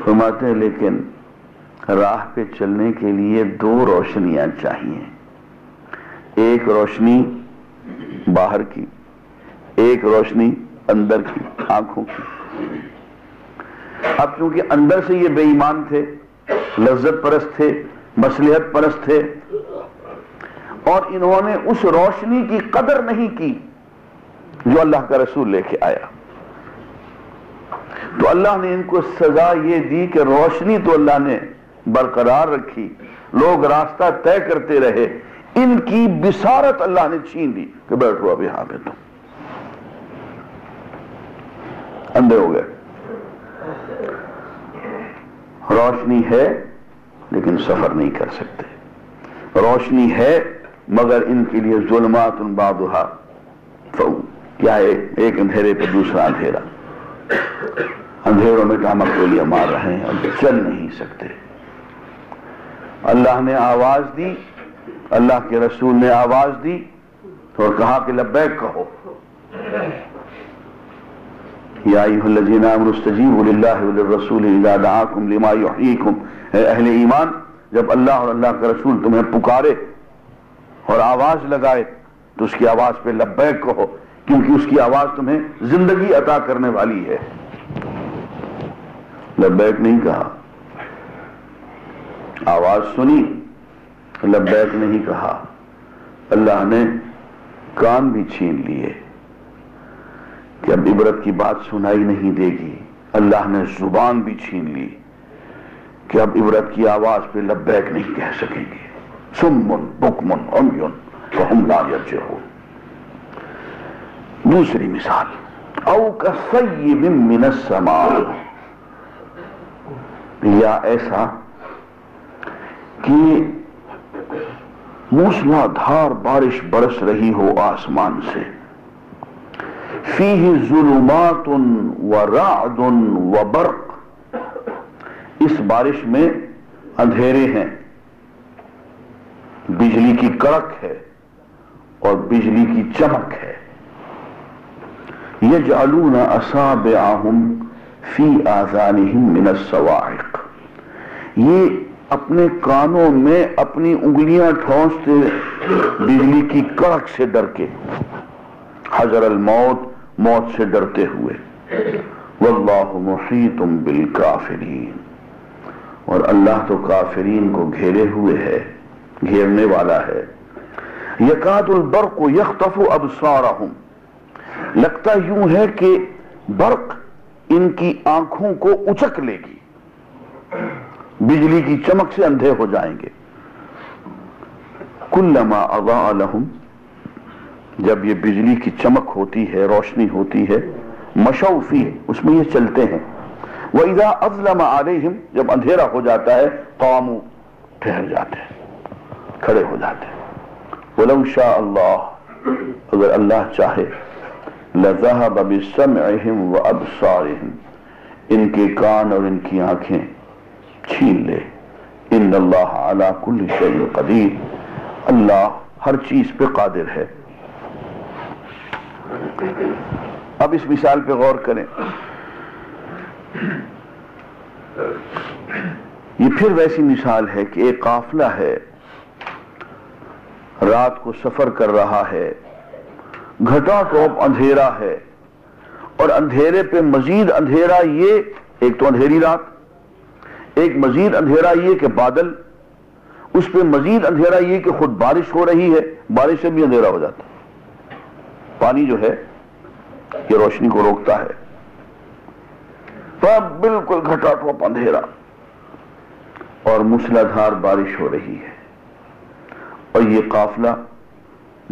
فرماتے ہیں لیکن راہ پہ چلنے کے لیے دو روشنیاں چاہیے، ایک روشنی باہر کی، ایک روشنی اندر کی، آنکھوں کی۔ اب چونکہ اندر سے یہ بے ایمان تھے، لذت پرست تھے، مصلحت پرست تھے، اور انہوں نے اس روشنی کی قدر نہیں کی جو اللہ کا رسول لے کے آیا، تو اللہ نے ان کو سزا یہ دی کہ روشنی تو اللہ نے برقرار رکھی، لوگ راستہ طے کرتے رہے، ان کی بصارت اللہ نے چھین لی کہ بیٹھو اب یہاں پہ، تم اندھے ہو گئے۔ روشنی ہے لیکن سفر نہیں کر سکتے، روشنی ہے مگر ان کے لیے ظلمات بعضھا فوق، کیا ہے ایک اندھیرے پہ دوسرا اندھیرا، اندھیروں میں ٹامک گولیاں مار رہے ہیں، اب چل نہیں سکتے۔ اللہ نے آواز دی، اللہ کے رسول نے آواز دی اور کہا کہ لبیک کہو، یا ایھا الذین آمنوا استجیبوا للہ وللرسول اذا دعاکم لما یحییکم، اے اہل ایمان جب اللہ اور اللہ کا رسول تمہیں پکارے اور آواز لگائے تو اس کی آواز پہ لبیک کہو، کیونکہ اس کی آواز تمہیں زندگی عطا کرنے والی ہے۔ لبیک نہیں کہا، آواز سنی، لبیک نہیں کہا، اللہ نے کان بھی چھین لیے کہ اب عبرت کی بات سنائی نہیں دے گی، اللہ نے زبان بھی چھین لی کہ اب عبرت کی آواز پہ لبیک نہیں کہہ سکیں گے۔ صم بکم عمی وہم لا یرجعون۔ دوسری مثال، او کصیب من السماء، یا ایسا کہ موسلا دھار بارش برس رہی ہو آسمان سے، فیہ ظلمات ورعد وبرق، اس بارش میں اندھیرے ہیں، بجلی کی کڑک ہے اور بجلی کی چمک ہے، یجعلون اصابعہم فی آذانہم من الصواعق، یہ اپنے کانوں میں اپنی انگلیاں ٹھونستے بجلی کی کڑک سے ڈر کے، حذر الموت، موت سے ڈرتے ہوئے، واللہ محیط بالکافرین، اور اللہ تو کافرین کو گھیرے ہوئے ہے، گھیرنے والا ہے۔ یکاد البرق یخطف ابصارہم، لگتا یوں ہے کہ برق ان کی آنکھوں کو اچک لے گی، بجلی کی چمک سے اندھے ہو جائیں گے۔ کلما اضاء لہم، جب یہ بجلی کی چمک ہوتی ہے، روشنی ہوتی ہے، مشوا فیہ، اس میں یہ چلتے ہیں، وَإِذَا أَظْلَمَ عَلَيْهِمْ، جب اندھیرا ہو جاتا ہے، قاموا، ٹھہر جاتے ہیں، کھڑے ہو جاتے ہیں۔ وَلَوْ شَاءَ اللَّهُ، اگر اللہ چاہے، لَذَهَبَ بِسَمْعِهِمْ وَأَبْصَارِهِمْ، ان کے کان اور ان کی آنکھیں چھین لے۔ ان اللہ علی کل شیء قدیر، اللہ ہر چیز پہ قادر ہے۔ اب اس مثال پہ غور کریں، یہ پھر ویسی مثال ہے کہ ایک قافلہ ہے، رات کو سفر کر رہا ہے، گھٹا ٹوپ اندھیرا ہے، اور اندھیرے پہ مزید اندھیرا، یہ ایک تو اندھیری رات، ایک مزید اندھیرا یہ کہ بادل، اس پہ مزید اندھیرا یہ کہ خود بارش ہو رہی ہے، بارش سے بھی اندھیرا ہو جاتا ہے، پانی جو ہے یہ روشنی کو روکتا ہے، تو اب بالکل گھٹا ٹوپ اندھیرا اور موسلادھار بارش ہو رہی ہے، اور یہ قافلہ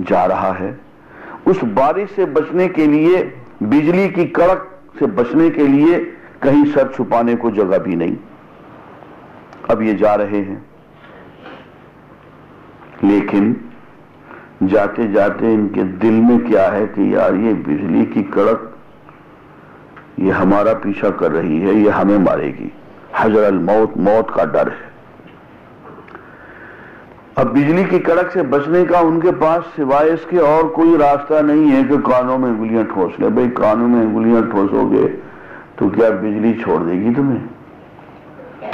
جا رہا ہے۔ اس بارش سے بچنے کے لیے، بجلی کی کڑک سے بچنے کے لیے کہیں سر چھپانے کو جگہ بھی نہیں، اب یہ جا رہے ہیں، لیکن جاتے جاتے ان کے دل میں کیا ہے کہ یار یہ بجلی کی کڑک یہ ہمارا پیچھا کر رہی ہے، یہ ہمیں مارے گی، حذر الموت، موت کا ڈر ہے۔ اب بجلی کی کڑک سے بچنے کا ان کے پاس سوائے اس کے اور کوئی راستہ نہیں ہے کہ کانوں میں انگلیاں ٹھوس لے۔ بھئی کانوں میں انگلیاں ٹھوسو گے تو کیا بجلی چھوڑ دے گی تمہیں؟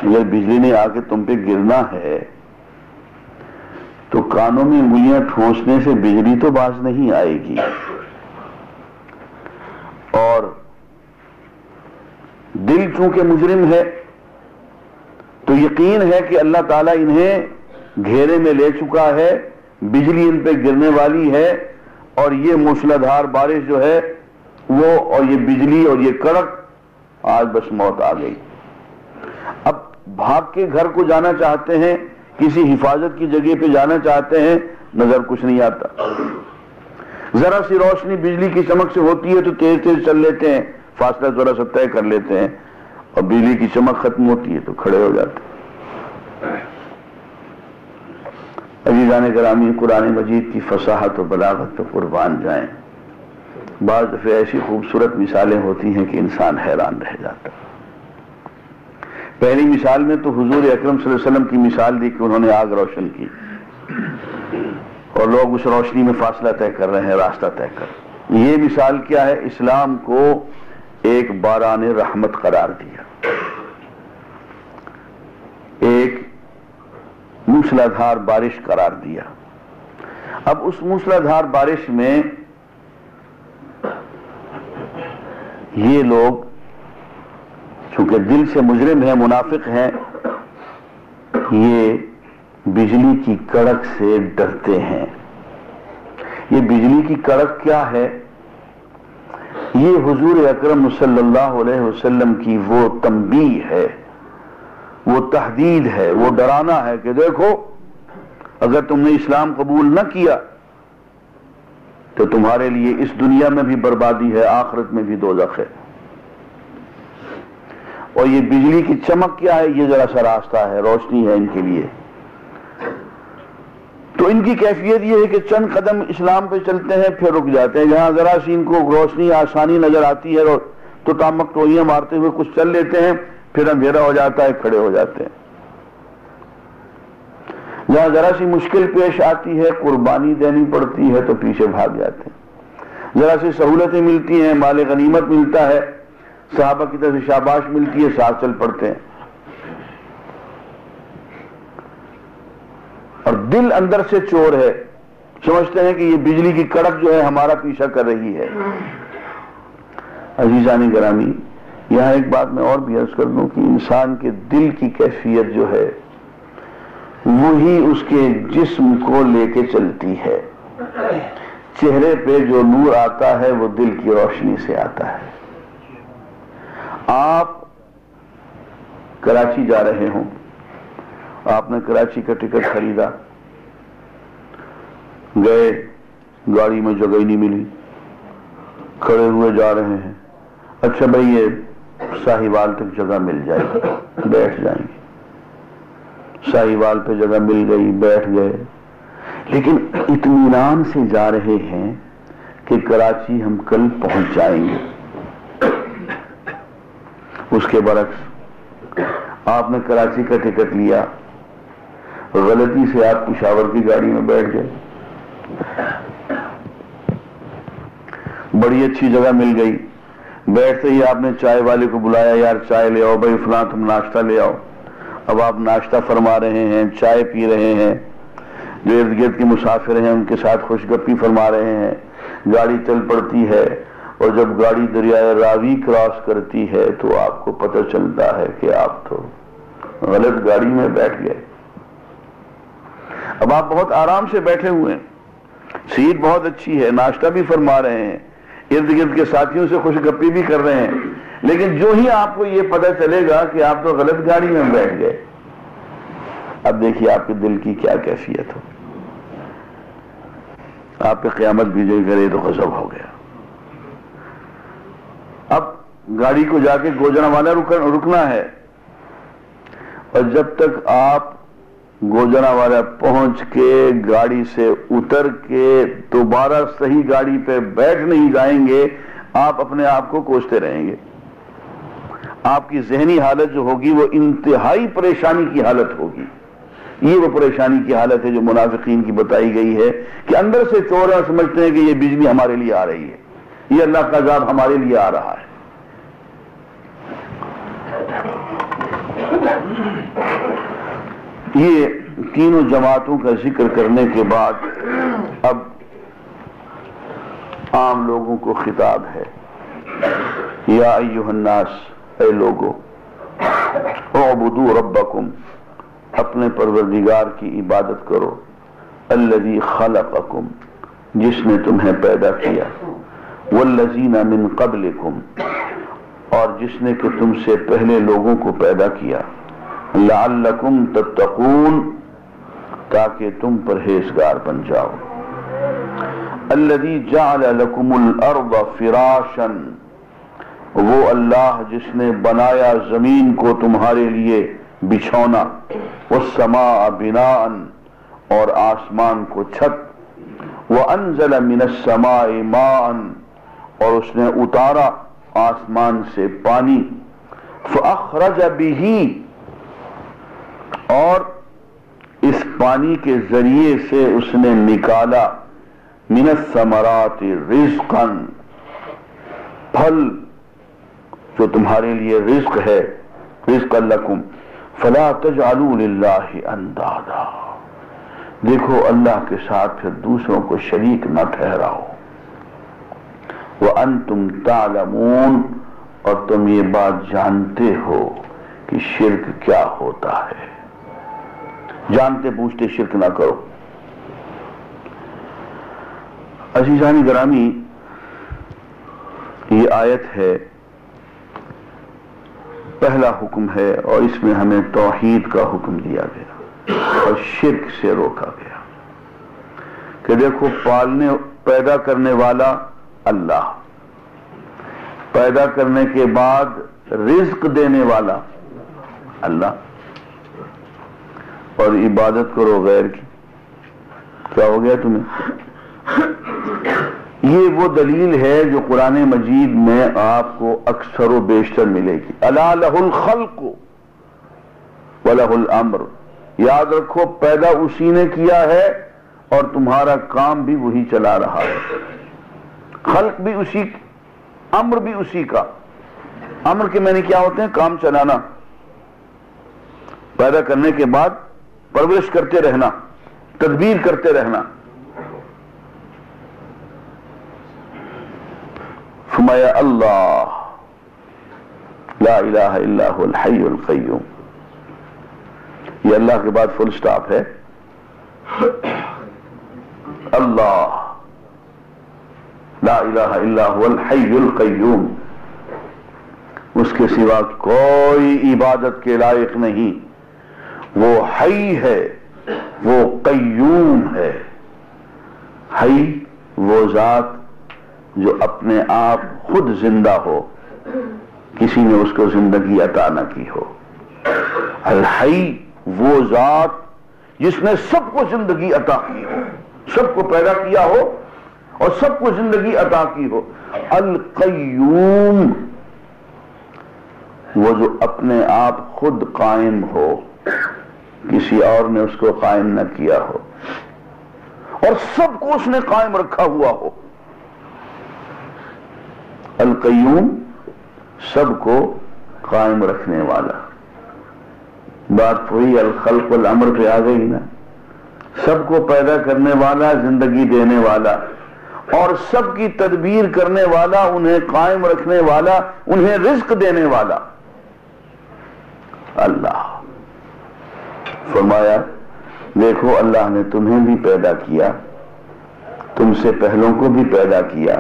اگر بجلی نے آ کے تم پہ گرنا ہے تو کانوں میں انگلیاں ٹھونسنے سے بجلی تو باز نہیں آئے گی، اور دل چونکہ مجرم ہے تو یقین ہے کہ اللہ تعالیٰ انہیں گھیرے میں لے چکا ہے، بجلی ان پہ گرنے والی ہے، اور یہ موسلادھار بارش جو ہے وہ، اور یہ بجلی اور یہ کڑک، آج بس موت آ گئی۔ اب بھاگ کے گھر کو جانا چاہتے ہیں، کسی حفاظت کی جگہ پہ جانا چاہتے ہیں، نظر کچھ نہیں آتا، ذرا سی روشنی بجلی کی چمک سے ہوتی ہے تو تیز تیز چل لیتے ہیں، فاصلہ ذرا سا طے کر لیتے ہیں، اور بجلی کی چمک ختم ہوتی ہے تو کھڑے ہو جاتے ہیں۔ عزیزان گرامی، قرآن مجید کی فصاحت و بلاغت پہ قربان جائیں، بعض دفعہ ایسی خوبصورت مثالیں ہوتی ہیں کہ انسان حیران رہ جاتا ہے۔ پہلی مثال میں تو حضور اکرم صلی اللہ علیہ وسلم کی مثال دی کہ انہوں نے آگ روشن کی اور لوگ اس روشنی میں فاصلہ طے کر رہے ہیں، راستہ طے کر رہے ہیں۔ یہ مثال کیا ہے؟ اسلام کو ایک باران رحمت قرار دیا، ایک موسلادھار بارش قرار دیا۔ اب اس موسلادھار بارش میں یہ لوگ چونکہ دل سے مجرم ہیں، منافق ہیں، یہ بجلی کی کڑک سے ڈرتے ہیں۔ یہ بجلی کی کڑک کیا ہے؟ یہ حضور اکرم صلی اللہ علیہ وسلم کی وہ تنبیہ ہے، وہ تحدید ہے، وہ ڈرانا ہے کہ دیکھو اگر تم نے اسلام قبول نہ کیا تو تمہارے لیے اس دنیا میں بھی بربادی ہے، آخرت میں بھی دوزخ ہے۔ اور یہ بجلی کی چمک کیا ہے؟ یہ ذرا سا راستہ ہے، روشنی ہے ان کے لیے۔ تو ان کی کیفیت یہ ہے کہ چند قدم اسلام پہ چلتے ہیں پھر رک جاتے ہیں، جہاں ذرا سی ان کو روشنی آسانی نظر آتی ہے تو تامک ٹوئیاں مارتے ہوئے کچھ چل لیتے ہیں، پھر اندھیرا ہو جاتا ہے، کھڑے ہو جاتے ہیں۔ جہاں ذرا سی مشکل پیش آتی ہے، قربانی دینی پڑتی ہے تو پیچھے بھاگ جاتے ہیں۔ ذرا سی سہولتیں ملتی ہیں، مال غنیمت ملتا ہے، صحابہ کی طرف سے شاباش ملتی ہے، ساتھ چل پڑتے ہیں۔ اور دل اندر سے چور ہے، سمجھتے ہیں کہ یہ بجلی کی کڑک جو ہے ہمارا پیچھا کر رہی ہے۔ عزیزان گرامی، یہاں ایک بات میں اور بھی عرض کر دوں کہ انسان کے دل کی کیفیت جو ہے وہی اس کے جسم کو لے کے چلتی ہے۔ چہرے پہ جو نور آتا ہے وہ دل کی روشنی سے آتا ہے۔ آپ کراچی جا رہے ہوں، آپ نے کراچی کا ٹکٹ خریدا، گئے، گاڑی میں جگہ ہی نہیں ملی، کھڑے ہوئے جا رہے ہیں، اچھا بھائی یہ ساہیوال تک جگہ مل جائے گی، بیٹھ جائیں گے۔ ساہیوال پہ جگہ مل گئی، بیٹھ گئے، لیکن اطمینان سے جا رہے ہیں کہ کراچی ہم کل پہنچ جائیں گے۔ اس کے برعکس آپ نے کراچی کا ٹکٹ لیا، غلطی سے آپ پشاور کی گاڑی میں بیٹھ گئے، بڑی اچھی جگہ مل گئی، بیٹھتے ہی آپ نے چائے والے کو بلایا، یار چائے لے آؤ بھائی فلاں، تم ناشتہ لے آؤ۔ اب آپ ناشتہ فرما رہے ہیں، چائے پی رہے ہیں، جو ارد گرد کے مسافر ہیں ان کے ساتھ خوش گپی فرما رہے ہیں، گاڑی چل پڑتی ہے، اور جب گاڑی دریائے راوی کراس کرتی ہے تو آپ کو پتہ چلتا ہے کہ آپ تو غلط گاڑی میں بیٹھ گئے۔ اب آپ بہت آرام سے بیٹھے ہوئے ہیں، سیٹ بہت اچھی ہے، ناشتہ بھی فرما رہے ہیں، ارد گرد کے ساتھیوں سے خوش گپی بھی کر رہے ہیں، لیکن جو ہی آپ کو یہ پتہ چلے گا کہ آپ تو غلط گاڑی میں بیٹھ گئے، اب دیکھیے آپ کے دل کی کیا کیفیت ہو۔ آپ پہ قیامت بھیجے کرے تو غضب ہو گیا۔ اب گاڑی کو جا کے گوجرانوالہ رکنا ہے، اور جب تک آپ گوجرانوالہ پہنچ کے گاڑی سے اتر کے دوبارہ صحیح گاڑی پہ بیٹھ نہیں جائیں گے، آپ اپنے آپ کو کوستے رہیں گے۔ آپ کی ذہنی حالت جو ہوگی وہ انتہائی پریشانی کی حالت ہوگی۔ یہ وہ پریشانی کی حالت ہے جو منافقین کی بتائی گئی ہے کہ اندر سے چور ہیں، سمجھتے ہیں کہ یہ بجلی ہمارے لیے آ رہی ہے، یہ اللہ کا عذاب ہمارے لیے آ رہا ہے۔ یہ تینوں جماعتوں کا ذکر کرنے کے بعد اب عام لوگوں کو خطاب ہے. یا ایھا الناس، اے لوگو، اعبدوا ربکم، اپنے پروردگار کی عبادت کرو، الذی خلقکم، جس نے تمہیں پیدا کیا، والذین من قبلکم، اور جس نے کہ تم سے پہلے لوگوں کو پیدا کیا، لعلکم تتقون، تاکہ تم پرہیزگار بن جاؤ. الذی جعل لکم الارض فراشا، وہ اللہ جس نے بنایا زمین کو تمہارے لیے بچھونا، والسماء بناء، اور آسمان کو چھت، وانزل من السماء ماء، اور اس نے اتارا آسمان سے پانی، فاخرج به، اور اس پانی کے ذریعے سے اس نے نکالا، من الثمرات رزقا، پھل جو تمہارے لیے رزق ہے، رزقا لکم، فلا تجعلوا للہ اندادا، دیکھو اللہ کے ساتھ پھر دوسروں کو شریک نہ ٹھہراؤ. وانتم تعلمون، اور تم یہ بات جانتے ہو کہ شرک کیا ہوتا ہے. جانتے بوجھتے شرک نہ کرو. عزیزانی گرامی، یہ آیت ہے، پہلا حکم ہے، اور اس میں ہمیں توحید کا حکم دیا گیا اور شرک سے روکا گیا کہ دیکھو، پیدا کرنے والا اللہ، پیدا کرنے کے بعد رزق دینے والا اللہ، اور عبادت کرو غیر کی. کیا ہو گیا تمہیں؟ یہ وہ دلیل ہے جو قرآن مجید میں آپ کو اکثر و بیشتر ملے گی. الا لہ الخلق ولہ الامر، یاد رکھو پیدا اسی نے کیا ہے اور تمہارا کام بھی وہی چلا رہا ہے. خلق بھی اسی، امر بھی اسی کا. امر کے معنی کیا ہوتے ہیں؟ کام چلانا، پیدا کرنے کے بعد پرورش کرتے رہنا، تدبیر کرتے رہنا. فرمایا اللہ لا الہ الا هو الحی القیوم، یہ اللہ کے بعد فل سٹاپ ہے. اللہ لا الہ الا هو الحی القیوم، اس کے سوا کوئی عبادت کے لائق نہیں. وہ حی ہے، وہ قیوم ہے. حی وہ ذات جو اپنے آپ خود زندہ ہو، کسی نے اس کو زندگی عطا نہ کی ہو. الحی وہ ذات جس نے سب کو زندگی عطا کی ہو، سب کو پیدا کیا ہو اور سب کو زندگی عطا کی ہو. القیوم وہ جو اپنے آپ خود قائم ہو، کسی اور نے اس کو قائم نہ کیا ہو، اور سب کو اس نے قائم رکھا ہوا ہو. القیوم سب کو قائم رکھنے والا. بات وہی الخلق والامر پہ آ گئی نا. سب کو پیدا کرنے والا، زندگی دینے والا، اور سب کی تدبیر کرنے والا، انہیں قائم رکھنے والا، انہیں رزق دینے والا اللہ. فرمایا دیکھو اللہ نے تمہیں بھی پیدا کیا، تم سے پہلوں کو بھی پیدا کیا.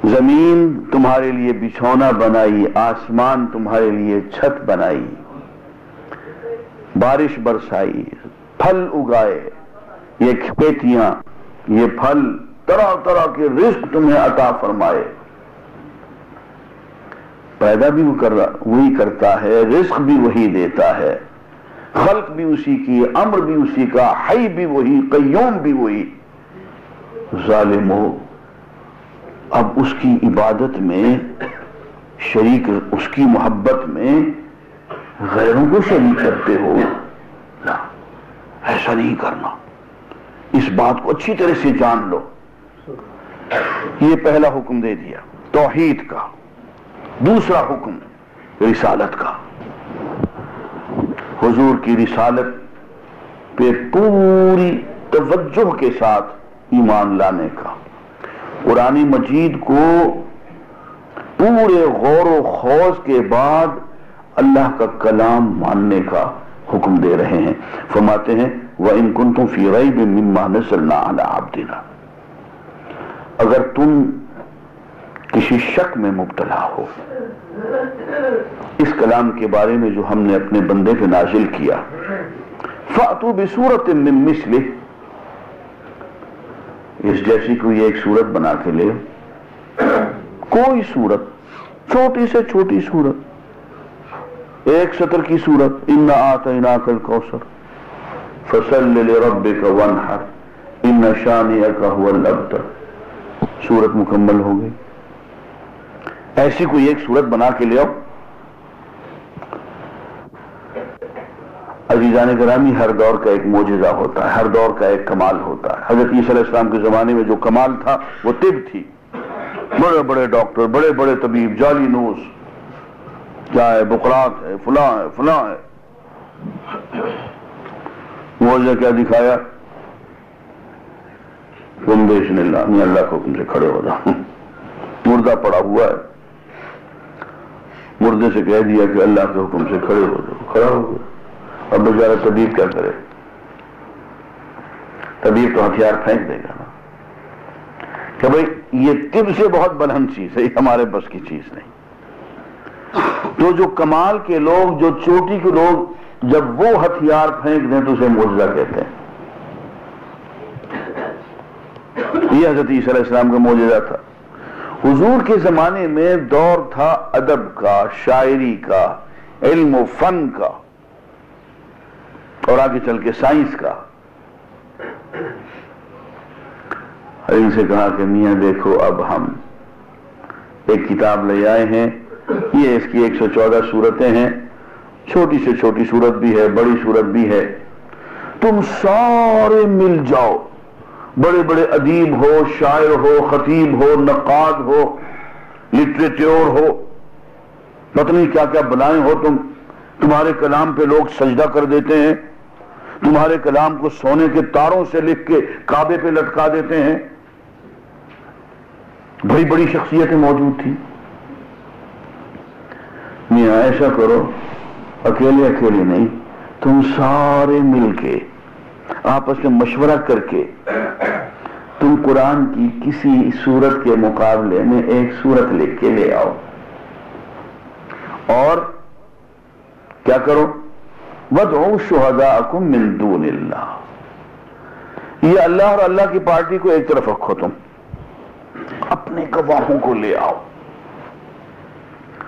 زمین تمہارے لیے بچھونا بنائی، آسمان تمہارے لیے چھت بنائی، بارش برسائی، پھل اگائے، یہ کھیتیاں، یہ پھل، طرح طرح کے رزق تمہیں عطا فرمائے. پیدا بھی وہی کرتا ہے، رزق بھی وہی دیتا ہے، خلق بھی اسی کی، امر بھی اسی کا، حی بھی وہی، قیوم بھی وہی. ظالمو، اب اس کی عبادت میں شریک، اس کی محبت میں غیروں کو شریک کرتے ہو. لا، ایسا نہیں کرنا. اس بات کو اچھی طرح سے جان لو. یہ پہلا حکم دے دیا توحید کا. دوسرا حکم رسالت کا. حضور کی رسالت پہ پوری توجہ کے ساتھ ایمان لانے کا، قرآن مجید کو پورے غور و خوض کے بعد اللہ کا کلام ماننے کا حکم دے رہے ہیں۔ فرماتے ہیں وَإِن كُنتُمْ فِي رَيْبٍ مِّمَّا نَزَّلْنَا عَلَىٰ عَبْدِنَا، اگر تم کسی شک میں مبتلا ہو اس کلام کے بارے میں جو ہم نے اپنے بندے پہ نازل کیا، فَأْتُوا بِسُورَةٍ مِّن مِّثْلِهِ، اس جیسی کوئی ایک صورت بنا کے لے، کوئی صورت، چھوٹی سے چھوٹی صورت، ایک سطر کی صورت، اِنَّا آتَيْنَاكَ الْكَوْثَرَ فَصَلِّ لِرَبِّكَ وَانْحَرْ إِنَّ شَانِئَكَ هُوَ الْأَبْتَرُ، صورت مکمل ہو گئی۔ ایسی کوئی ایک صورت بنا کے لے آؤ۔ عزیزان گرامی، ہر دور کا ایک معجزہ ہوتا ہے، ہر دور کا ایک کمال ہوتا ہے۔ حضرت عیسیٰ علیہ السلام کے زمانے میں جو کمال تھا وہ طب تھی، بڑے بڑے ڈاکٹر، بڑے بڑے طبیب، جالی نوس، چاہے بقراط ہے، فلاں ہے، فلاں ہے۔ معجزہ کیا دکھایا؟ تم بسم اللہ، میں اللہ کے حکم سے کھڑے ہو جاؤ، مردہ پڑا ہوا ہے، مردے سے کہہ دیا کہ اللہ کے حکم سے کھڑے ہو جاؤ، کھڑا ہو گیا۔ اب بیچارہ طبیب کیا کرے؟ طبیب تو ہتھیار پھینک دے گا نا کہ بھئی یہ طب سے بہت بلند چیز ہے، یہ ہمارے بس کی چیز نہیں۔ تو جو کمال کے لوگ، جو چوٹی کے لوگ جب وہ ہتھیار پھینک دیں تو اسے معجزہ کہتے ہیں۔ یہ حضرت عیسیٰ علیہ السلام کا معجزہ تھا۔ حضور کے زمانے میں دور تھا ادب کا، شاعری کا، علم و فن کا، اور آگے چل کے سائنس کا۔ ان سے کہا کہ میاں دیکھو، اب ہم ایک کتاب لے آئے ہیں، یہ اس کی 114 صورتیں ہیں، چھوٹی سے چھوٹی صورت بھی ہے، بڑی صورت بھی ہے، تم سارے مل جاؤ، بڑے بڑے ادیب ہو، شاعر ہو، خطیب ہو، نقاد ہو، لٹریچر ہو، پتہ نہیں کیا کیا بلائیں ہو تم، تمہارے کلام پہ لوگ سجدہ کر دیتے ہیں، تمہارے کلام کو سونے کے تاروں سے لکھ کے کعبے پہ لٹکا دیتے ہیں۔ بڑی بڑی شخصیتیں موجود تھیں۔ میاں ایسا کرو، اکیلے اکیلے نہیں، تم سارے مل کے آپس میں مشورہ کر کے تم قرآن کی کسی سورت کے مقابلے میں ایک سورت لکھ کے لے آؤ، اور کیا کرو؟ وَادْعُوا شُهَدَاءَكُم مِّن دُونِ اللَّهِ، یہ اللہ اور اللہ کی پارٹی کو ایک طرف رکھو، تم اپنے گواہوں کو لے آؤ۔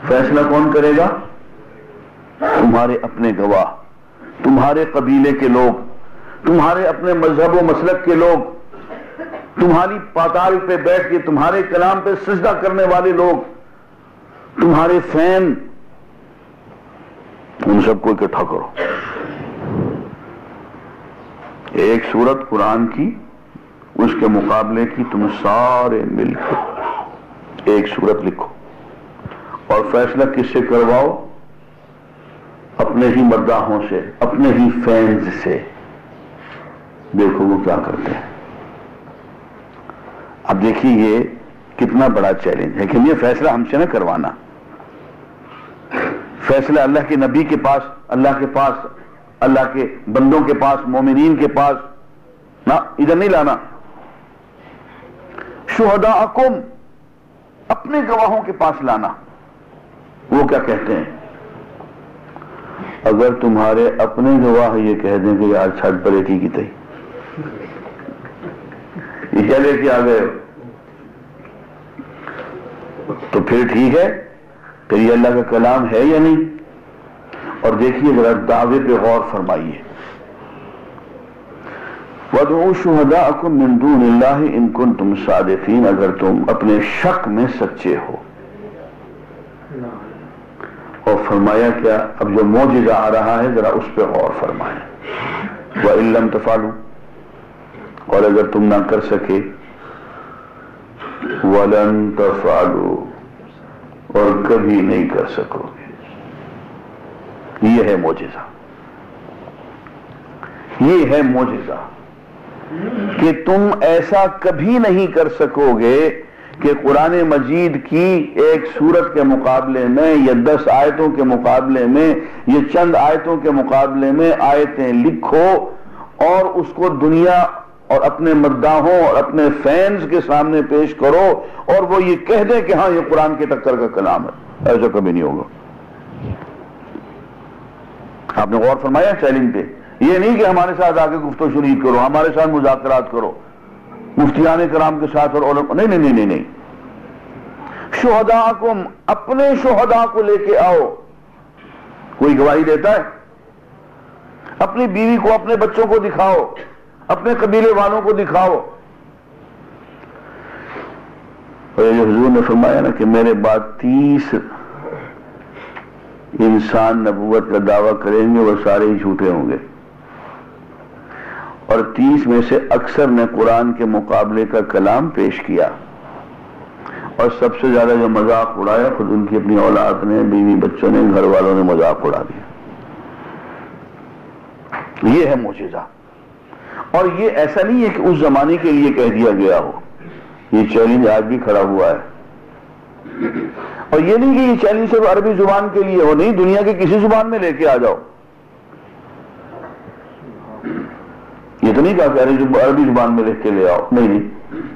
فیصلہ کون کرے گا؟ تمہارے اپنے گواہ، تمہارے قبیلے کے لوگ، تمہارے اپنے مذہب و مسلک کے لوگ، تمہاری پاتال پہ بیٹھ کے تمہارے کلام پہ سجدہ کرنے والے لوگ، تمہارے فین، ان سب کو اکٹھا کرو، ایک سورت قرآن کی، اس کے مقابلے کی تم سارے مل کے ایک سورت لکھو، اور فیصلہ کس سے کرواؤ؟ اپنے ہی مداحوں سے، اپنے ہی فینز سے۔ دیکھو وہ کیا کرتے ہیں۔ اب دیکھیے یہ کتنا بڑا چیلنج ہے کہ یہ فیصلہ ہم سے نہ کروانا، فیصلہ اللہ کے نبی کے پاس، اللہ کے پاس، اللہ کے بندوں کے پاس، مومنین کے پاس، نہ ادھر نہیں لانا۔ شہداءکم، اپنے گواہوں کے پاس لانا۔ وہ کیا کہتے ہیں؟ اگر تمہارے اپنے گواہ یہ کہہ دیں کہ یار چھٹ پلیٹی کی تھی، یہ کیا لے کے آ گئے، تو پھر ٹھیک ہے، پھر یہ اللہ کا کلام ہے یا نہیں؟ اور دیکھیے ذرا دعوے پہ غور فرمائیے۔ وَادْعُوا شُهَدَاءَكُم مِّن دُونِ اللَّهِ إِن كُنتُمْ صَادِقِينَ، اگر تم اپنے شک میں سچے ہو۔ اور فرمایا کیا؟ اب جو معجزہ آ رہا ہے ذرا اس پہ غور فرمائیں۔ وَإِن لَّمْ تَفْعَلُوا، اور اگر تم نہ کر سکے، وَلَن تَفْعَلُوا، اور کبھی نہیں کر سکو گے۔ یہ ہے معجزہ۔ یہ ہے معجزہ کہ تم ایسا کبھی نہیں کر سکو گے کہ قرآن مجید کی ایک سورت کے مقابلے میں یا 10 آیتوں کے مقابلے میں یا چند آیتوں کے مقابلے میں آیتیں لکھو اور اس کو دنیا اور اپنے مداحوں اور اپنے فینز کے سامنے پیش کرو اور وہ یہ کہہ دیں کہ ہاں یہ قرآن کے ٹکر کا کلام ہے. ایسا کبھی نہیں ہوگا. آپ نے غور فرمایا چیلنج پہ؟ یہ نہیں کہ ہمارے ساتھ آگے گفتگو شریک کرو، ہمارے ساتھ مذاکرات کرو مفتیان کرام کے ساتھ اور علماء. نہیں نہیں نہیں نہیں. شہداءکم، اپنے شہداء کو لے کے آؤ. کوئی گواہی دیتا ہے؟ اپنی بیوی کو، اپنے بچوں کو دکھاؤ، اپنے قبیلے والوں کو دکھاؤ. اور یہ حضور نے فرمایا نا کہ میرے بعد 30 انسان نبوت کا دعویٰ کریں گے، وہ سارے ہی جھوٹے ہوں گے، اور 30 میں سے اکثر نے قرآن کے مقابلے کا کلام پیش کیا، اور سب سے زیادہ جو مذاق اڑایا خود ان کی اپنی اولاد نے، بیوی بچوں نے، گھر والوں نے مذاق اڑا دیا. یہ ہے معجزہ. اور یہ ایسا نہیں ہے کہ اس زمانے کے لیے کہہ دیا گیا ہو، یہ چیلنج آج بھی کھڑا ہوا ہے. اور یہ نہیں کہ یہ چیلنج صرف عربی زبان کے لیے ہو، نہیں، دنیا کی کسی زبان میں لے کے آ جاؤ. یہ تو نہیں کہا کہ عربی زبان میں لکھ کے لے آؤ، نہیں نہیں،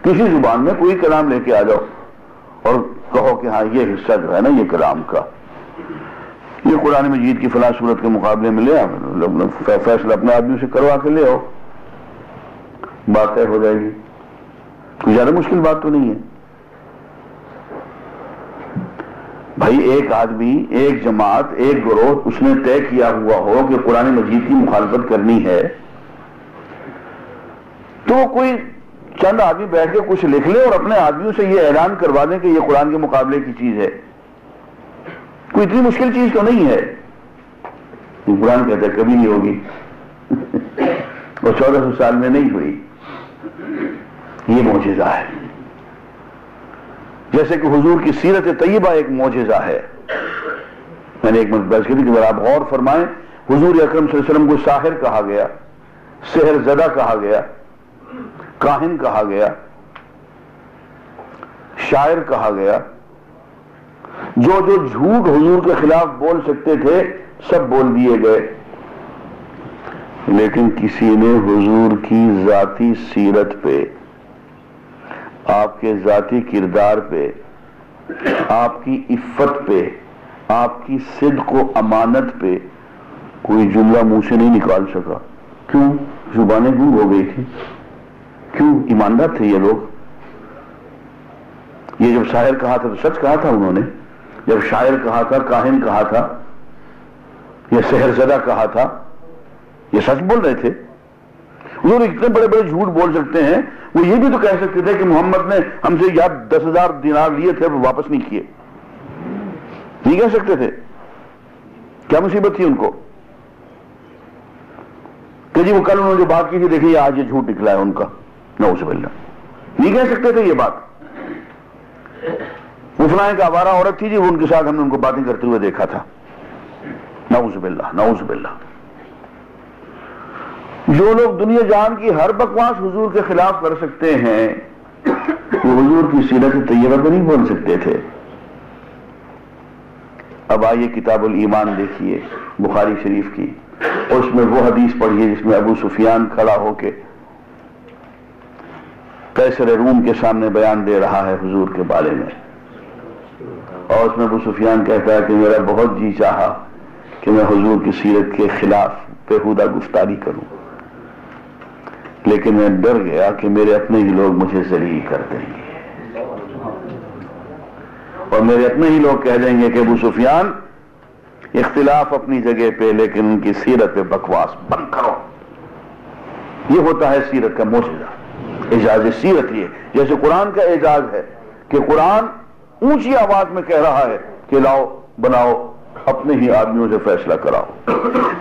کسی زبان میں کوئی کلام لے کے آ جاؤ اور کہو کہ ہاں یہ حصہ جو ہے نا یہ کلام کا، یہ قرآن مجید کی فلاں صورت کے مقابلے میں لے آؤ، فیصلہ اپنے آدمی سے کروا کے لے آؤ، بات طے ہو جائے گی. کوئی زیادہ مشکل بات تو نہیں ہے بھائی. ایک آدمی، ایک جماعت، ایک گروہ اس نے طے کیا ہوا ہو کہ قرآن مجید کی مخالفت کرنی ہے، تو کوئی چند آدمی بیٹھ کے کچھ لکھ لے اور اپنے آدمیوں سے یہ اعلان کروا دیں کہ یہ قرآن کے مقابلے کی چیز ہے. کوئی اتنی مشکل چیز تو نہیں ہے. قرآن کہتا ہے کبھی نہیں ہوگی اور 1400 سال میں نہیں ہوئی. یہ معجزہ ہے. جیسے کہ حضور کی سیرت طیبہ ایک معجزہ ہے. میں نے ایک منٹ بحث کی تھی کہ آپ غور فرمائیں، حضور اکرم صلی اللہ علیہ وسلم کو ساحر کہا گیا، سحر زدہ کہا گیا، کاہن کہا گیا، شاعر کہا گیا. جو جو جھوٹ حضور کے خلاف بول سکتے تھے سب بول دیے گئے. لیکن کسی نے حضور کی ذاتی سیرت پہ، آپ کے ذاتی کردار پہ، آپ کی عفت پہ، آپ کی صدق و امانت پہ کوئی جملہ منہ سے نہیں نکال سکا. کیوں؟ زبانیں گونگ ہو گئی تھی. کیوں؟ ایماندار تھے یہ لوگ. یہ جب شاعر کہا تھا تو سچ کہا تھا انہوں نے، جب شاعر کہا تھا، کاہن کہا تھا، یہ سحر زدہ کہا تھا، یہ سچ بول رہے تھے. وہ اتنے بڑے بڑے جھوٹ بول سکتے ہیں، وہ یہ بھی تو کہہ سکتے تھے کہ محمد نے ہم سے یا 10,000 دینار لیے تھے وہ واپس نہیں کیے. نہیں کہہ سکتے تھے؟ کیا مصیبت تھی ان کو کہ جی وہ کل انہوں نے جو بات کی تھی دیکھیے آج یہ جھوٹ نکلا ہے ان کا، نعوذ باللہ. نہیں کہہ سکتے تھے یہ بات. وہ فلاں ایک آوارہ عورت تھی جی، وہ ان کے ساتھ ہم نے ان کو باتیں کرتے ہوئے دیکھا تھا. نعوذ باللہ، نعوذ باللہ. جو لوگ دنیا جہان کی ہر بکواس حضور کے خلاف کر سکتے ہیں وہ حضور کی سیرت طیبہ کو نہیں بول سکتے تھے. اب آئیے کتاب الایمان دیکھیے بخاری شریف کی، اس میں وہ حدیث پڑھیے جس میں ابو سفیان کھڑا ہو کے قیصر روم کے سامنے بیان دے رہا ہے حضور کے بارے میں، اور اس میں ابو سفیان کہتا ہے کہ میرا بہت جی چاہا کہ میں حضور کی سیرت کے خلاف بیہودہ گفتاری کروں، لیکن میں ڈر گیا کہ میرے اپنے ہی لوگ مجھے ذلیل کر دیں گے، اور میرے اپنے ہی لوگ کہہ دیں گے کہ ابو سفیان اختلاف اپنی جگہ پہ لیکن ان کی سیرت پہ بکواس بند کرو. یہ ہوتا ہے سیرت کا معجزہ، اعجاز سیرت. یہ جیسے قرآن کا اعجاز ہے کہ قرآن اونچی آواز میں کہہ رہا ہے کہ لاؤ بناؤ اپنے ہی آدمیوں سے فیصلہ کراؤ،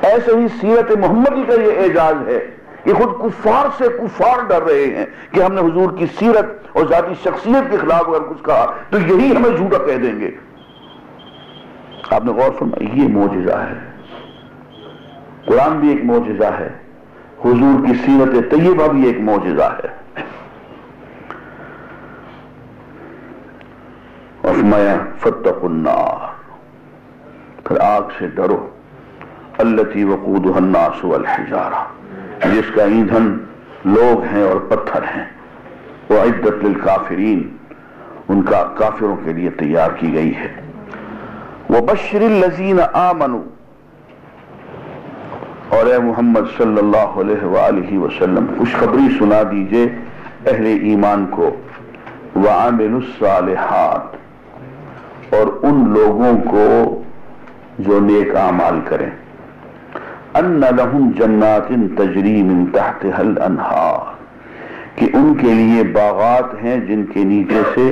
ایسے ہی سیرت محمدی کا یہ اعجاز ہے کہ خود کفار سے کفار ڈر رہے ہیں کہ ہم نے حضور کی سیرت اور ذاتی شخصیت کے خلاف اگر کچھ کہا تو یہی ہمیں جھوٹا کہہ دیں گے. آپ نے غور فرمایا، یہ معجزہ ہے. قرآن بھی ایک معجزہ ہے، حضور کی سیرت طیبہ بھی ایک معجزہ ہے۔ فرمایا فاتقوا النار، پھر آگ سے ڈرو، التی وقودها الناس والحجارہ، جس کا ایندھن لوگ ہیں اور پتھر ہیں، وعدت للکافرین، ان کا کافروں کے لیے تیار کی گئی ہے۔ وبشر الذین آمنوا، اور اے محمد صلی اللہ علیہ وآلہ وسلم خوشخبری سنا دیجئے اہل ایمان کو، وعاملوا الصالحات، اور ان لوگوں کو جو نیک اعمال کریں، ان لہم جنات تجری من تحتها الانہار، کہ ان کے لیے باغات ہیں جن کے نیچے سے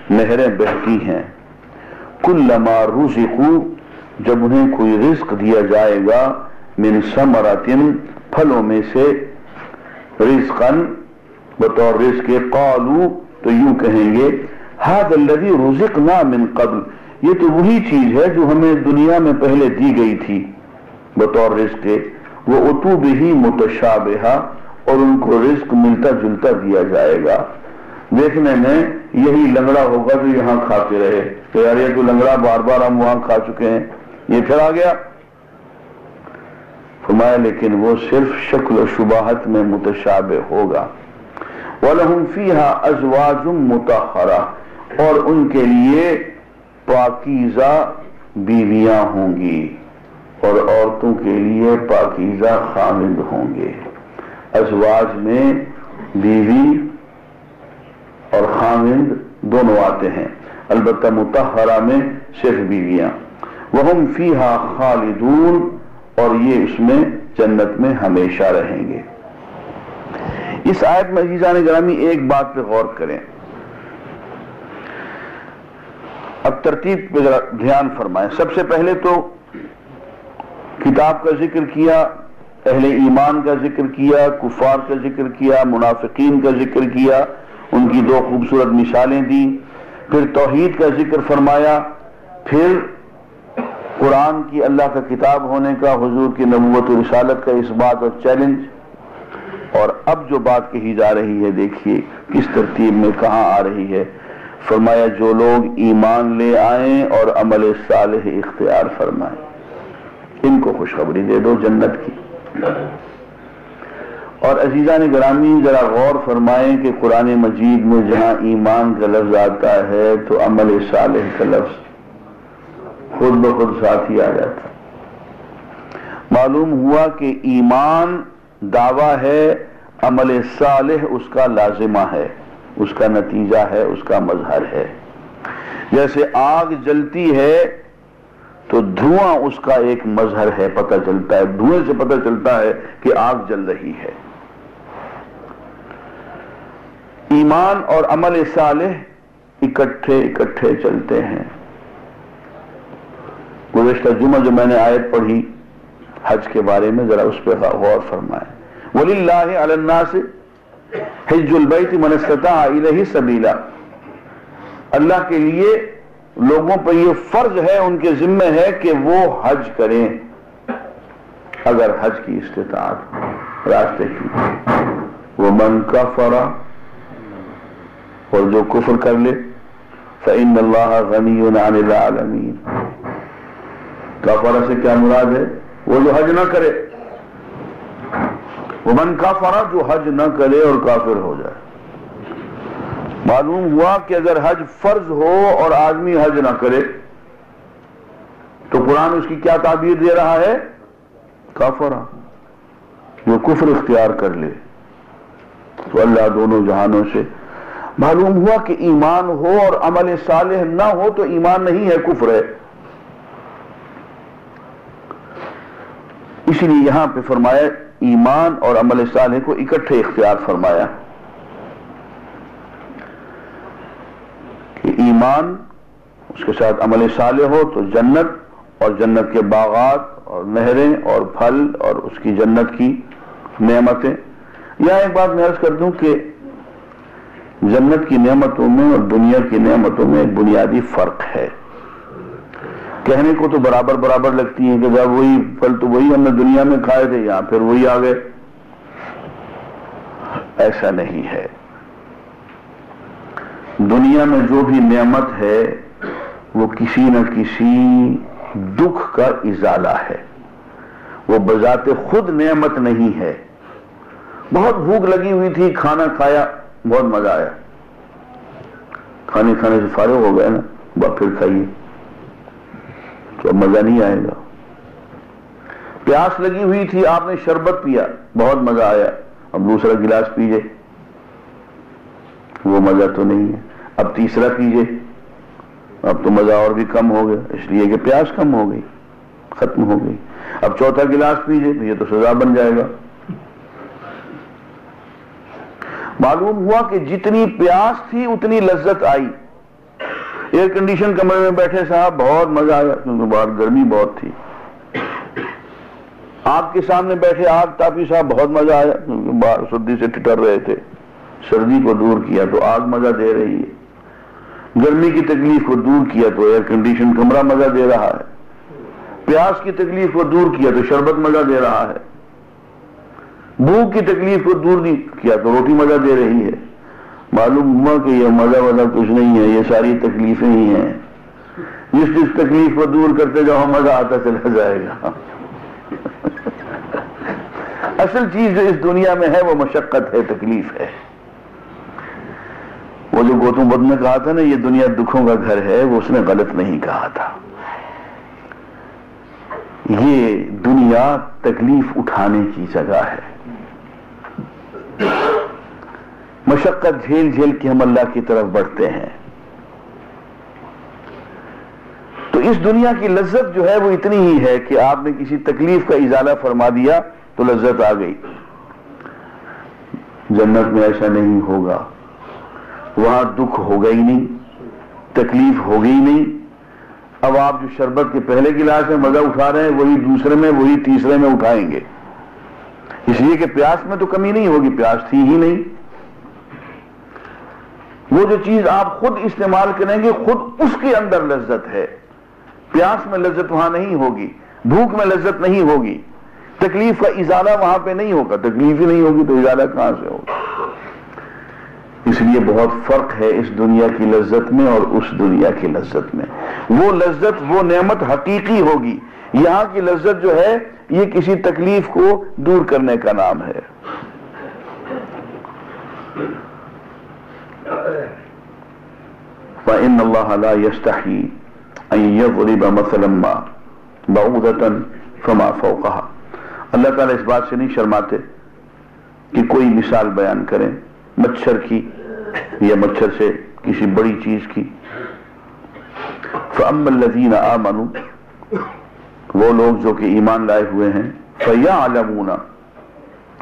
نہریں بہتی ہیں، کلما رزقوا، جب انہیں کوئی رزق دیا جائے گا، من ثمرۃ، پھلوں میں سے، رزقا، بطور رزق، قالوا، تو یوں کہیں گے، هذا الذی رزقنا من قبل، یہ تو وہی چیز ہے جو ہمیں دنیا میں پہلے دی گئی تھی بطور رزق، وہ اتوا بہ متشابہا، اور ان کو رزق ملتا جلتا دیا جائے گا، دیکھنے میں یہی لنگڑا ہوگا جو یہاں کھاتے رہے کہ یار یہ تو لنگڑا بار بار ہم وہاں کھا چکے ہیں، یہ پھر آ گیا۔ فرمایا لیکن وہ صرف شکل و شباہت میں متشابہ ہوگا۔ وَلَهُمْ فِيهَا أَزْوَاجٌ مُطَهَّرَةٌ، اور ان کے لیے پاکیزہ بیویاں ہوں گی، اور عورتوں کے لیے پاکیزہ خامند ہوں گے۔ ازواج میں بیوی اور خامند دونوں آتے ہیں، البتہ مطہرہ میں صرف بیویاں۔ وَهُمْ فِيهَا خَالِدُونَ، اور یہ اس میں جنت میں ہمیشہ رہیں گے۔ اس آیت میں عزیزان گرامی ایک بات پہ غور کریں، اب ترتیب پہ ذرا دھیان فرمائیں۔ سب سے پہلے تو کتاب کا ذکر کیا، اہل ایمان کا ذکر کیا، کفار کا ذکر کیا، منافقین کا ذکر کیا، ان کی دو خوبصورت مثالیں دی، پھر توحید کا ذکر فرمایا، پھر قرآن کی اللہ کا کتاب ہونے کا، حضور کی نبوت و رسالت کا اس بات اور چیلنج، اور اب جو بات کہی جا رہی ہے دیکھیے کس ترتیب میں کہاں آ رہی ہے۔ فرمایا جو لوگ ایمان لے آئیں اور عمل صالح اختیار فرمائیں، ان کو خوشخبری دے دو جنت کی۔ اور عزیزان گرامی ذرا غور فرمائیں کہ قرآن مجید میں جہاں ایمان کا لفظ آتا ہے تو عمل صالح کا لفظ خود بخود ساتھ ہی آ جاتا۔ معلوم ہوا کہ ایمان دعویٰ ہے، عمل صالح اس کا لازمہ ہے، اس کا نتیجہ ہے، اس کا مظہر ہے۔ جیسے آگ جلتی ہے تو دھواں اس کا ایک مظہر ہے، پتہ چلتا ہے، دھوئیں سے پتہ چلتا ہے کہ آگ جل رہی ہے۔ ایمان اور عمل صالح اکٹھے چلتے ہیں۔ گزشتہ جمعہ جو میں نے آیت پڑھی حج کے بارے میں، ذرا اس پہ غور فرمائیں۔ وَلِلَّهِ عَلَى النَّاسِ حِجُّ الْبَيْتِ مَنِ اسْتَطَاعَ إِلَيْهِ سَبِيلًا، اللہ کے لیے لوگوں پر یہ فرض ہے، ان کے ذمہ ہے کہ وہ حج کریں اگر حج کی استطاعت راستے کی۔ وَمَنْ كَفَرَ، اور جو کفر کر لے، فَإِنَّ اللَّهَ غَنِيٌّ عَنِ الْعَالَمِينَ، کافر سے کیا مراد ہے؟ وہ جو حج نہ کرے۔ ومن کافر، جو حج نہ کرے اور کافر ہو جائے۔ معلوم ہوا کہ اگر حج فرض ہو اور آدمی حج نہ کرے تو قرآن اس کی کیا تعبیر دے رہا ہے؟ کافر، جو کفر اختیار کر لے۔ تو اللہ دونوں جہانوں سے معلوم ہوا کہ ایمان ہو اور عمل صالح نہ ہو تو ایمان نہیں ہے، کفر ہے۔ اسی لیے یہاں پہ فرمایا ایمان اور عمل صالح کو اکٹھے اختیار فرمایا کہ ایمان اس کے ساتھ عمل صالح ہو تو جنت، اور جنت کے باغات اور نہریں اور پھل اور اس کی جنت کی نعمتیں۔ یہاں ایک بات میں عرض کر دوں کہ جنت کی نعمتوں میں اور دنیا کی نعمتوں میں ایک بنیادی فرق ہے۔ کہنے کو تو برابر لگتی ہیں کہ جب وہی پھل تو وہی ہم نے دنیا میں کھائے تھے، یہاں پھر وہی آ گئے، ایسا نہیں ہے. دنیا میں جو بھی نعمت ہے وہ کسی نہ کسی دکھ کا ازالہ ہے، وہ بذات خود نعمت نہیں ہے. بہت بھوک لگی ہوئی تھی، کھانا کھایا، بہت مزہ آیا، کھانے سے فارغ ہو گئے نا، پھر کھائیے تو اب مزہ نہیں آئے گا. پیاس لگی ہوئی تھی، آپ نے شربت پیا، بہت مزہ آیا، اب دوسرا گلاس پیجئے، وہ مزہ تو نہیں ہے. اب تیسرا پیجئے، اب تو مزہ اور بھی کم ہو گیا، اس لیے کہ پیاس کم ہو گئی، ختم ہو گئی. اب چوتھا گلاس پیجئے تو یہ تو سزا بن جائے گا. معلوم ہوا کہ جتنی پیاس تھی اتنی لذت آئی. ایئر کنڈیشن کمرے میں بیٹھے صاحب، بہت مزہ آیا کیونکہ باہر گرمی بہت تھی. آگ کے سامنے بیٹھے، آگ تاپی صاحب، بہت مزہ آیا کیونکہ باہر سردی سے ٹٹر رہے تھے. سردی کو دور کیا تو آگ مزہ دے رہی ہے، گرمی کی تکلیف کو دور کیا تو ایئر کنڈیشن کمرہ مزہ دے رہا ہے، پیاس کی تکلیف کو دور کیا تو شربت مزہ دے رہا ہے، بھوک کی تکلیف کو دور نہیں کیا تو روٹی مزہ دے رہی ہے. معلوم ہوا کہ یہ مزہ کچھ نہیں ہے، یہ ساری تکلیفیں ہی ہیں. جس تکلیف کو دور کرتے جاؤ مزہ آتا چلا جائے گا. اصل چیز جو اس دنیا میں ہے وہ مشقت ہے، تکلیف ہے. وہ جو گوتم بدھ نے کہا تھا نا یہ دنیا دکھوں کا گھر ہے، وہ اس نے غلط نہیں کہا تھا. یہ دنیا تکلیف اٹھانے کی جگہ ہے. مشقت جھیل جھیل کے ہم اللہ کی طرف بڑھتے ہیں. تو اس دنیا کی لذت جو ہے وہ اتنی ہی ہے کہ آپ نے کسی تکلیف کا ازالہ فرما دیا تو لذت آ گئی. جنت میں ایسا نہیں ہوگا، وہاں دکھ ہوگا ہی نہیں، تکلیف ہوگی ہی نہیں. اب آپ جو شربت کے پہلے گلاس میں مزہ اٹھا رہے ہیں وہی دوسرے میں، وہی تیسرے میں اٹھائیں گے، اس لیے کہ پیاس میں تو کمی نہیں ہوگی، پیاس تھی ہی نہیں. وہ جو چیز آپ خود استعمال کریں گے خود اس کے اندر لذت ہے. پیاس میں لذت وہاں نہیں ہوگی، بھوک میں لذت نہیں ہوگی، تکلیف کا ازالہ وہاں پہ نہیں ہوگا. تکلیف ہی نہیں ہوگی تو ازالہ کہاں سے ہوگا؟ اس لیے بہت فرق ہے اس دنیا کی لذت میں اور اس دنیا کی لذت میں. وہ لذت، وہ نعمت حقیقی ہوگی. یہاں کی لذت جو ہے یہ کسی تکلیف کو دور کرنے کا نام ہے. فَإِنَّ اللَّهَ لَا يَسْتَحْيِي أَن يَضْرِبَ مَثَلًا مَا بَعُوضَةً فَمَا فَوْقَهَا. اللہ تعالیٰ اس بات سے نہیں شرماتے کہ کوئی مثال بیان کریں مچھر کی یا مچھر سے کسی بڑی چیز کی. فَأَمَّا الَّذِينَ آمَنُوا، وہ لوگ جو کہ ایمان لائے ہوئے ہیں، فَيَعْلَمُونَ،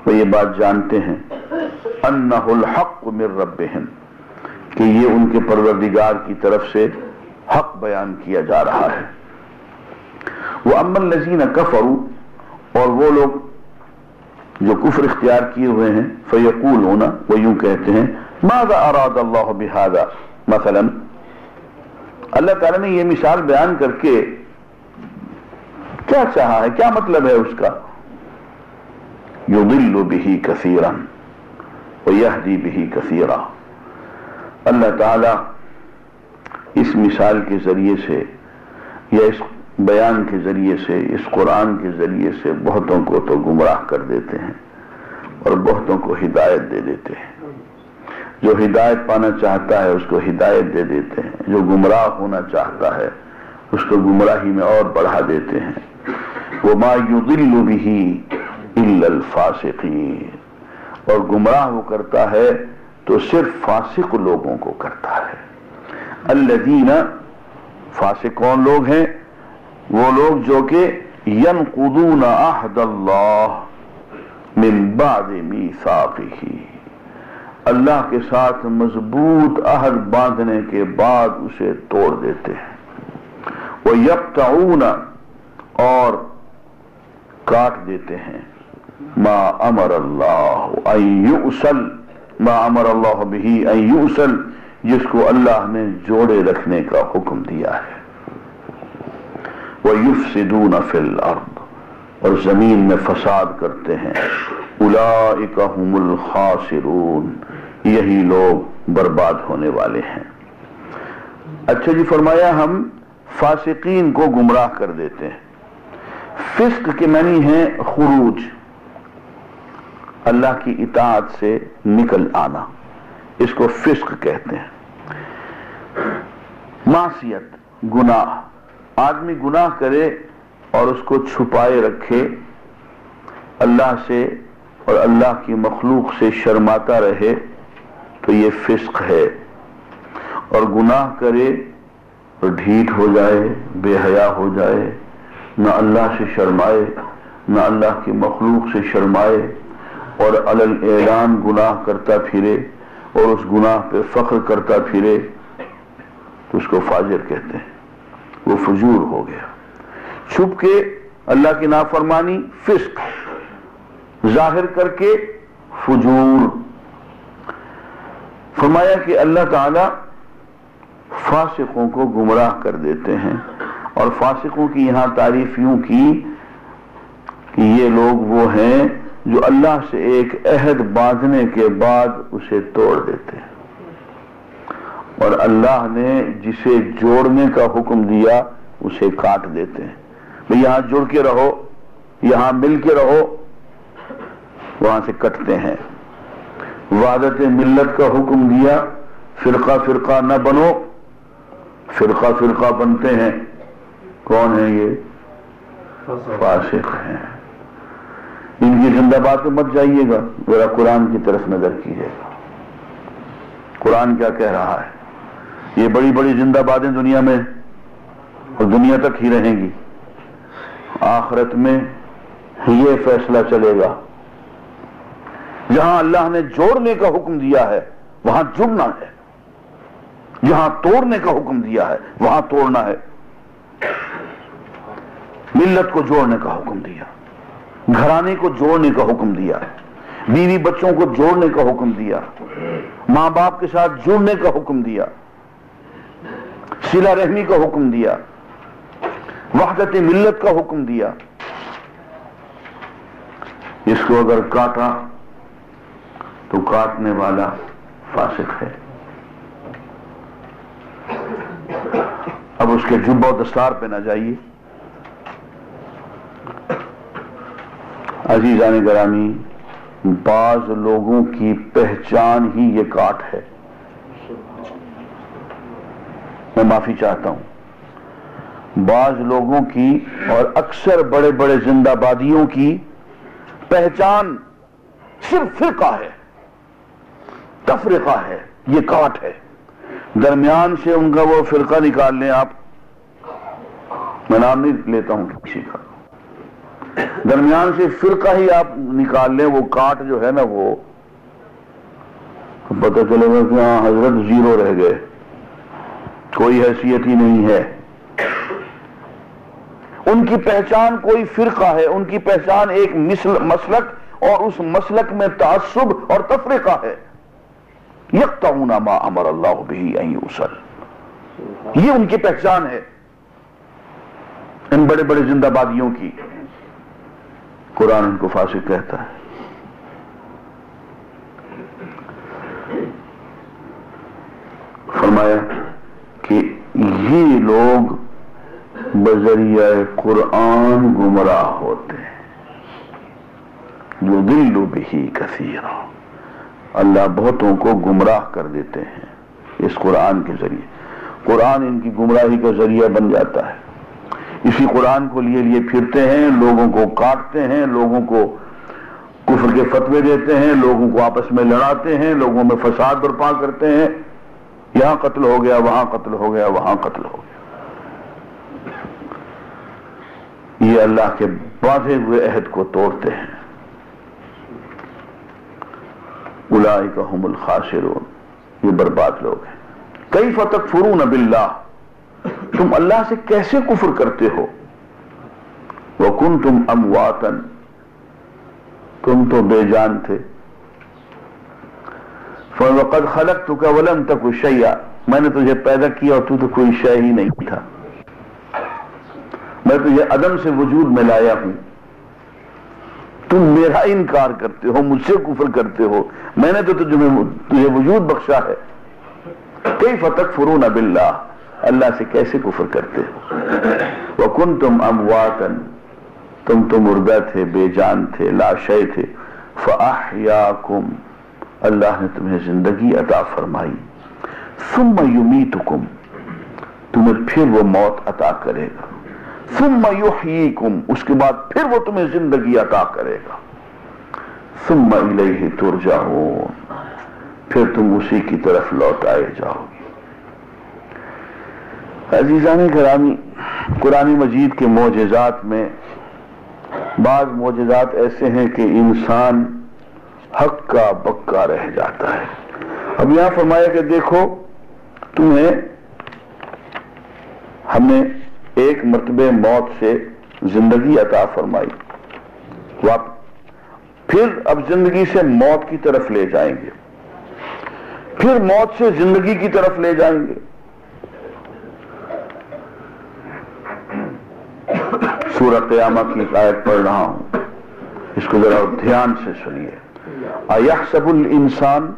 وہ یہ بات جانتے ہیں، أَنَّهُ الْحَقُّ مِن رَّبِّهِمْ، کہ یہ ان کے پروردگار کی طرف سے حق بیان کیا جا رہا ہے. وَأَمَّا الَّذِينَ كَفَرُوا، اور وہ لوگ جو کفر اختیار کیے ہوئے ہیں، فَيَقُولُونَ، وہ یوں کہتے ہیں، مَاذَا أَرَادَ اللَّهُ بِهَذَا، مثلا اللہ تعالیٰ نے یہ مثال بیان کر کے کیا چاہا ہے، کیا مطلب ہے اس کا. يُضِلُّ بِهِ كَثِيرًا وَيَهْدِي بِهِ كَثِيرًا. اللہ تعالیٰ اس مثال کے ذریعے سے یا اس بیان کے ذریعے سے، اس قرآن کے ذریعے سے بہتوں کو تو گمراہ کر دیتے ہیں اور بہتوں کو ہدایت دے دیتے ہیں. جو ہدایت پانا چاہتا ہے اس کو ہدایت دے دیتے ہیں، جو گمراہ ہونا چاہتا ہے اس کو گمراہی میں اور بڑھا دیتے ہیں. وَمَا يُضِلُّ بِهِ إِلَّا الْفَاسِقِينَ، اور گمراہ وہ کرتا ہے تو صرف فاسق لوگوں کو کرتا ہے. الذین، فاسق کون لوگ ہیں؟ وہ لوگ جو کہ ینقضون عہد اللہ من بعد میثاقہ، اللہ کے ساتھ مضبوط عہد باندھنے کے بعد اسے توڑ دیتے ہیں. وَيَقْطَعُونَ، اور کاٹ دیتے ہیں، ما امر اللہ ان یؤصل، ما امر اللہ بہ ان یؤصل، جس کو اللہ نے جوڑے رکھنے کا حکم دیا ہے. وَيُفْسِدُونَ فِي الْأَرْضِ، اور زمین میں فساد کرتے ہیں. اولئک هم الخاسرون، یہی لوگ برباد ہونے والے ہیں۔ اچھا جی، فرمایا ہم فاسقین کو گمراہ کر دیتے ہیں۔ فسق کے معنی ہے خروج، اللہ کی اطاعت سے نکل آنا، اس کو فسق کہتے ہیں۔ معصیت، گناہ، آدمی گناہ کرے اور اس کو چھپائے رکھے، اللہ سے اور اللہ کی مخلوق سے شرماتا رہے، تو یہ فسق ہے۔ اور گناہ کرے اور ڈھیٹ ہو جائے، بے حیا ہو جائے، نہ اللہ سے شرمائے نہ اللہ کی مخلوق سے شرمائے، اور علل اعلان گناہ کرتا پھرے اور اس گناہ پہ فخر کرتا پھرے، تو اس کو فاجر کہتے ہیں، وہ فجور ہو گیا۔ چھپ کے اللہ کی نافرمانی فسق، ظاہر کر کے فجور۔ فرمایا کہ اللہ تعالی فاسقوں کو گمراہ کر دیتے ہیں، اور فاسقوں کی یہاں تعریف یوں کی کہ یہ لوگ وہ ہیں جو اللہ سے ایک عہد باندھنے کے بعد اسے توڑ دیتے ہیں، اور اللہ نے جسے جوڑنے کا حکم دیا اسے کاٹ دیتے ہیں۔ بھئی یہاں جڑ کے رہو، یہاں مل کے رہو، وہاں سے کٹتے ہیں۔ وحدت ملت کا حکم دیا، فرقہ فرقہ نہ بنو، فرقہ فرقہ بنتے ہیں۔ کون ہیں یہ؟ فاسق ہیں۔ ان کی زندہ باد پہ مت جائیے گا، ذرا قرآن کی طرف نظر کیجیے گا، قرآن کیا کہہ رہا ہے۔ یہ بڑی بڑی زندہ بادیں دنیا میں اور دنیا تک ہی رہیں گی، آخرت میں یہ فیصلہ چلے گا۔ جہاں اللہ نے جوڑنے کا حکم دیا ہے وہاں جڑنا ہے، جہاں توڑنے کا حکم دیا ہے وہاں توڑنا ہے۔ ملت کو جوڑنے کا حکم دیا، گھرانے کو جوڑنے کا حکم دیا، بیوی بچوں کو جوڑنے کا حکم دیا، ماں باپ کے ساتھ جڑنے کا حکم دیا، صلہ رحمی کا حکم دیا، وحدت ملت کا حکم دیا۔ اس کو اگر کاٹا تو کاٹنے والا فاسق ہے۔ اب اس کے جبہ و دستار پہ نہ جائیے۔ عزیزان گرامی، بعض لوگوں کی پہچان ہی یہ کاٹ ہے۔ میں معافی چاہتا ہوں، بعض لوگوں کی اور اکثر بڑے بڑے زندہ بادیوں کی پہچان صرف فرقہ ہے، تفرقہ ہے، یہ کاٹ ہے۔ درمیان سے ان کا وہ فرقہ نکال لیں آپ، میں نام نہیں لیتا ہوں کسی کا، درمیان سے فرقہ ہی آپ نکال لیں، وہ کاٹ جو ہے نا، وہ پتہ چلے گا کہ ہاں حضرت زیرو رہ گئے، کوئی حیثیت ہی نہیں ہے۔ ان کی پہچان کوئی فرقہ ہے، ان کی پہچان ایک مسلک، اور اس مسلک میں تعصب اور تفرقہ ہے۔ یقطعون ما امر اللہ بہ ان یوصل، یہ ان کی پہچان ہے ان بڑے بڑے زندہ بادیوں کی۔ قرآن ان کو فاسق کہتا ہے۔ فرمایا کہ یہ لوگ بذریعہ قرآن گمراہ ہوتے ہیں، یضل بہ کثیرا، اللہ بہتوں کو گمراہ کر دیتے ہیں اس قرآن کے ذریعے۔ قرآن ان کی گمراہی کا ذریعہ بن جاتا ہے۔ اسی قرآن کو لیے پھرتے ہیں، لوگوں کو کاٹتے ہیں، لوگوں کو کفر کے فتوے دیتے ہیں، لوگوں کو آپس میں لڑاتے ہیں، لوگوں میں فساد برپا کرتے ہیں، یہاں قتل ہو گیا، وہاں قتل ہو گیا، وہاں قتل ہو گیا۔ یہ اللہ کے باندھے ہوئے عہد کو توڑتے ہیں۔ اولئک هم الخاسرون، یہ برباد لوگ ہیں۔ کیف تکفرون باللہ، تم اللہ سے کیسے کفر کرتے ہو؟ وکنتم امواتا، تم تو بے جان تھے۔ فَوَقَدْ خَلَقْتُكَ وَلَمْ تَكُ شَيْئًا، میں نے تجھے پیدا کیا اور تو کوئی شے ہی نہیں تھا، میں تجھے عدم سے وجود میں لایا ہوں، تم میرا انکار کرتے ہو، مجھ سے کفر کرتے ہو، میں نے تو تجھے وجود بخشا ہے، کیف تکفرون باللہ، اللہ سے کیسے کفر کرتے ہو؟ وکنتم امواتا، تم تو مردہ تھے، بے جان تھے، لاشے تھے، فاحیاکم، اللہ نے تمہیں زندگی عطا فرمائی، ثم یمیتکم، تمہیں پھر وہ موت عطا کرے گا، ثم یحییکم، اس کے بعد پھر وہ تمہیں زندگی عطا کرے گا، ثم الیہ ترجعون، پھر تم اسی کی طرف لوٹائے جاؤ گے۔ عزیزان گرامی، قرآن مجید کے معجزات میں بعض معجزات ایسے ہیں کہ انسان حق کا بکا رہ جاتا ہے۔ اب یہاں فرمایا کہ دیکھو تمہیں ہم نے ایک مرتبہ موت سے زندگی عطا فرمائی، پھر اب زندگی سے موت کی طرف لے جائیں گے، پھر موت سے زندگی کی طرف لے جائیں گے۔ سورہ قیامہ کی آیت پڑھ رہا ہوں، اس کو ذرا دھیان سے سنیے۔ ایحسب الانسان،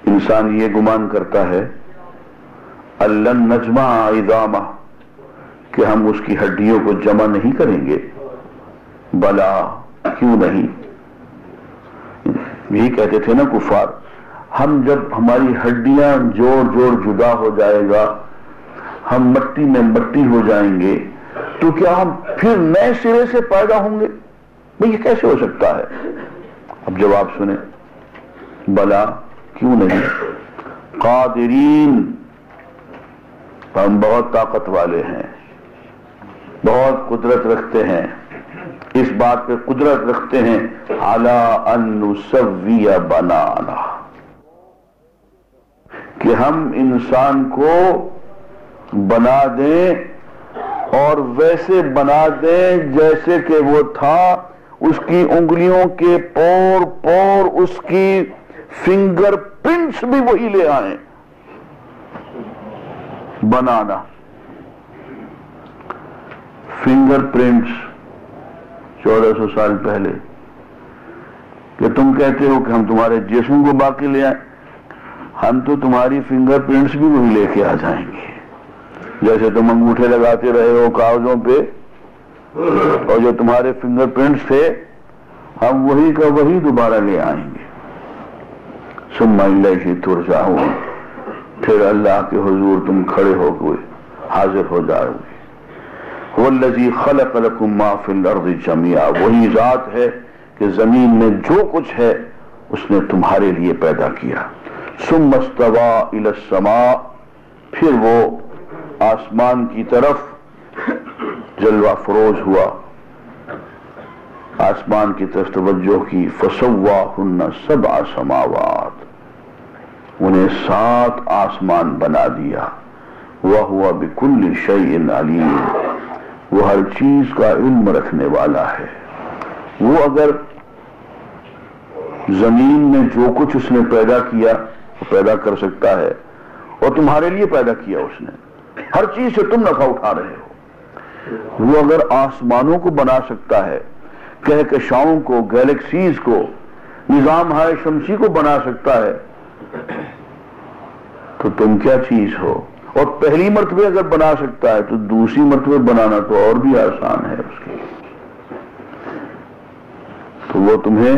انسان یہ گمان کرتا ہے، الن نجمع عظامہ، کہ ہم اس کی ہڈیوں کو جمع نہیں کریں گے، بلا، کیوں نہیں؟ یہی کہتے تھے نا کفار، ہم جب ہماری ہڈیاں جوڑ جوڑ جدا ہو جائے گا، ہم مٹی میں مٹی ہو جائیں گے، تو کیا ہم پھر نئے سرے سے پیدا ہوں گے؟ بھئی یہ کیسے ہو سکتا ہے؟ اب جواب سنیں، بلا، کیوں نہیں؟ قادرین، ہم بہت طاقت والے ہیں، بہت قدرت رکھتے ہیں، اس بات پہ قدرت رکھتے ہیں، علی ان نسوی بنانا، کہ ہم انسان کو بنا دیں اور ویسے بنا دیں جیسے کہ وہ تھا، اس کی انگلیوں کے پور پور، اس کی فنگر پرنٹس بھی وہی لے آئیں، بنانا، فنگر پرنٹس 1400 سال پہلے، کہ تم کہتے ہو کہ ہم تمہارے جسم کو باقی لے آئیں، ہم تو تمہاری فنگر پرنٹس بھی وہی لے کے آ جائیں گے، جیسے تم انگوٹھے لگاتے رہے ہو کاغذوں پہ، اور جو تمہارے فنگر پرنٹس تھے ہم وہی کا وہی دوبارہ لے آئیں گے۔ ثم الیہ ترجعون، پھر اللہ کے حضور تم کھڑے ہو گئے، حاضر ہو جاؤ گے۔ والذی خلق لکم ما فی الارض جميعا، وہی ذات ہے کہ زمین میں جو کچھ ہے اس نے تمہارے لیے پیدا کیا۔ ثم استوى الی السماء، پھر وہ آسمان کی طرف جلوہ فروز ہوا، آسمان کی طرف توجہ کی، فسواہن سبع سماوات، انہیں 7 آسمان بنا دیا، وَهُوَ بِكُلِّ شَيْءٍ عَلِيمٌ، وہ ہر چیز کا علم رکھنے والا ہے۔ وہ اگر زمین میں جو کچھ اس نے پیدا کیا وہ پیدا کر سکتا ہے، اور تمہارے لیے پیدا کیا اس نے، ہر چیز سے تم نفع اٹھا رہے ہو۔ وہ اگر آسمانوں کو بنا سکتا ہے، کہکشاؤں کو، گیلیکسیز کو، نظام ہائے شمسی کو بنا سکتا ہے، تو تم کیا چیز ہو؟ اور پہلی مرتبہ اگر بنا سکتا ہے تو دوسری مرتبہ بنانا تو اور بھی آسان ہے اس کے لیے۔ تو وہ تمہیں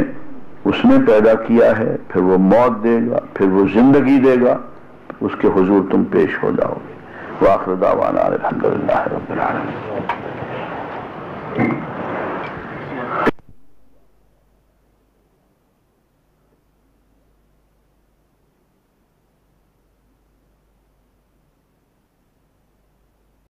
اس نے پیدا کیا ہے، پھر وہ موت دے گا، پھر وہ زندگی دے گا، اس کے حضور تم پیش ہو جاؤ گے۔ وآخر دعوانا الحمدللہ رب العالمین۔